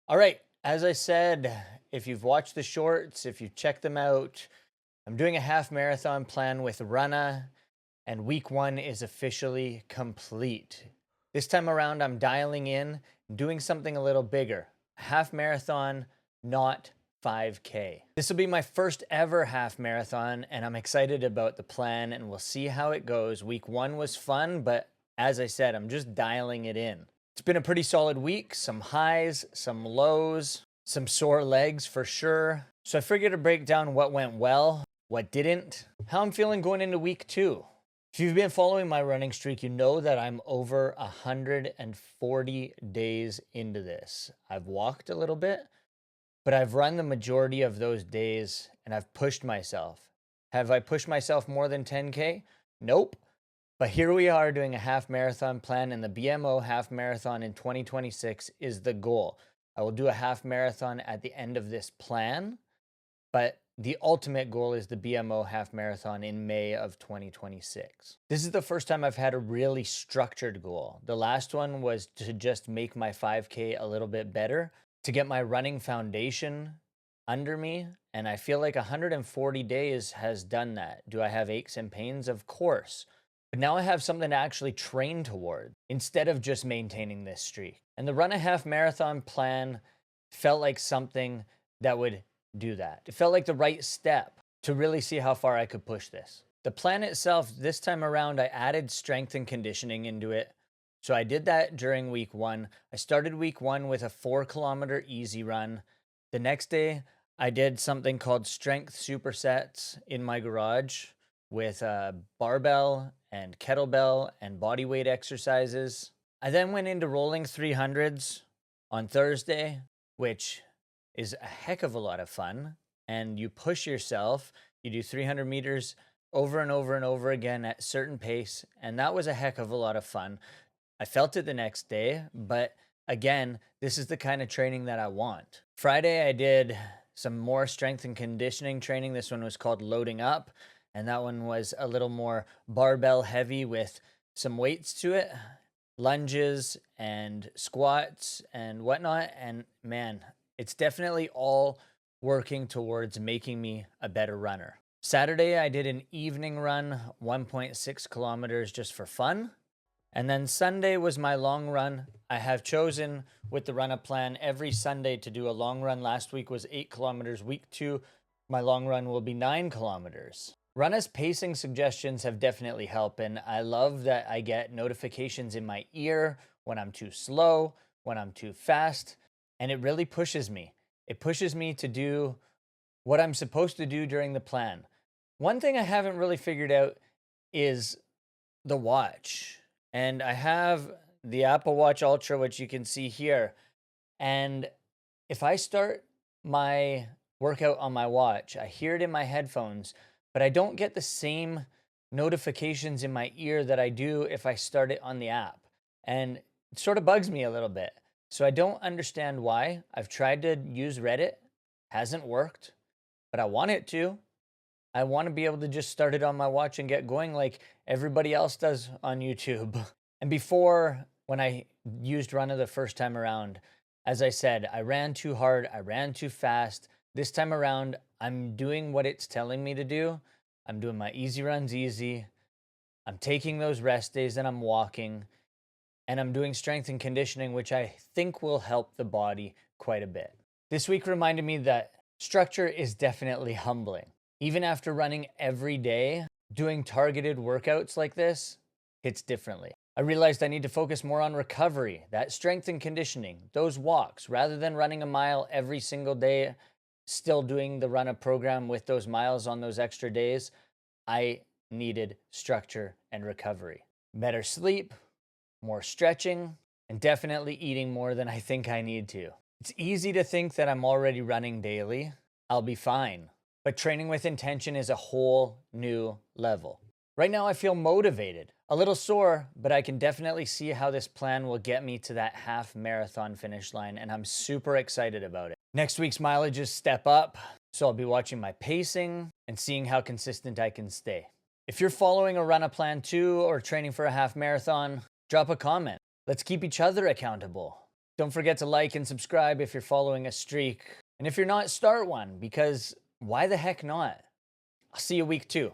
All right, as I said, if you've watched the shorts, if you've checked them out, I'm doing a half marathon plan with Runna, and week one is officially complete. This time around, I'm dialing in, doing something a little bigger. A half marathon, not 5K. This will be my first ever half marathon, and I'm excited about the plan, and we'll see how it goes. Week one was fun, but as I said, I'm just dialing it in. It's been a pretty solid week, some highs, some lows, some sore legs for sure. So I figured to break down what went well, what didn't, how I'm feeling going into week two. If you've been following my running streak, you know that I'm over 140 days into this. I've walked a little bit, but I've run the majority of those days and I've pushed myself. Have I pushed myself more than 10K? Nope. But here we are doing a half marathon plan, and the BMO half marathon in 2026 is the goal. I will do a half marathon at the end of this plan, but the ultimate goal is the BMO half marathon in May of 2026. This is the first time I've had a really structured goal. The last one was to just make my 5K a little bit better, to get my running foundation under me. And I feel like 140 days has done that. Do I have aches and pains? Of course. But now I have something to actually train toward instead of just maintaining this streak. And the Run a Half Marathon plan felt like something that would do that. It felt like the right step to really see how far I could push this. The plan itself, this time around, I added strength and conditioning into it. So I did that during week one. I started week one with a 4 kilometer easy run. The next day, I did something called strength supersets in my garage with a barbell and kettlebell and body weight exercises. I then went into rolling 300s on Thursday, which is a heck of a lot of fun. And you push yourself, you do 300 meters over and over and over again at certain pace. And that was a heck of a lot of fun. I felt it the next day, but again, this is the kind of training that I want. Friday, I did some more strength and conditioning training. This one was called Loading Up. And that one was a little more barbell heavy with some weights to it, lunges and squats and whatnot. And man, it's definitely all working towards making me a better runner. Saturday, I did an evening run, 1.6 kilometers just for fun. And then Sunday was my long run. I have chosen with the run up plan every Sunday to do a long run. Last week was 8 kilometers. Week two, my long run will be 9 kilometers. Runna's pacing suggestions have definitely helped, and I love that I get notifications in my ear when I'm too slow, when I'm too fast, and it really pushes me. It pushes me to do what I'm supposed to do during the plan. One thing I haven't really figured out is the watch. And I have the Apple Watch Ultra, which you can see here. And if I start my workout on my watch, I hear it in my headphones, but I don't get the same notifications in my ear that I do if I start it on the app. And it sort of bugs me a little bit. So I don't understand why. I've tried to use Reddit, hasn't worked, but I want it to. I want to be able to just start it on my watch and get going like everybody else does on YouTube. And before, when I used Runna the first time around, as I said, I ran too hard, I ran too fast. This time around, I'm doing what it's telling me to do. I'm doing my easy runs easy. I'm taking those rest days and I'm walking. And I'm doing strength and conditioning, which I think will help the body quite a bit. This week reminded me that structure is definitely humbling. Even after running every day, doing targeted workouts like this hits differently. I realized I need to focus more on recovery, that strength and conditioning, those walks, rather than running a mile every single day, still doing the run up program with those miles on those extra days. I needed structure and recovery. Better sleep, more stretching, and definitely eating more than I think I need to. It's easy to think that I'm already running daily. I'll be fine. But training with intention is a whole new level. Right now, I feel motivated, a little sore, but I can definitely see how this plan will get me to that half marathon finish line, and I'm super excited about it. Next week's mileages step up, so I'll be watching my pacing and seeing how consistent I can stay. If you're following a run plan too, or training for a half marathon, drop a comment. Let's keep each other accountable. Don't forget to like and subscribe if you're following a streak. And if you're not, start one, because why the heck not? I'll see you week 2.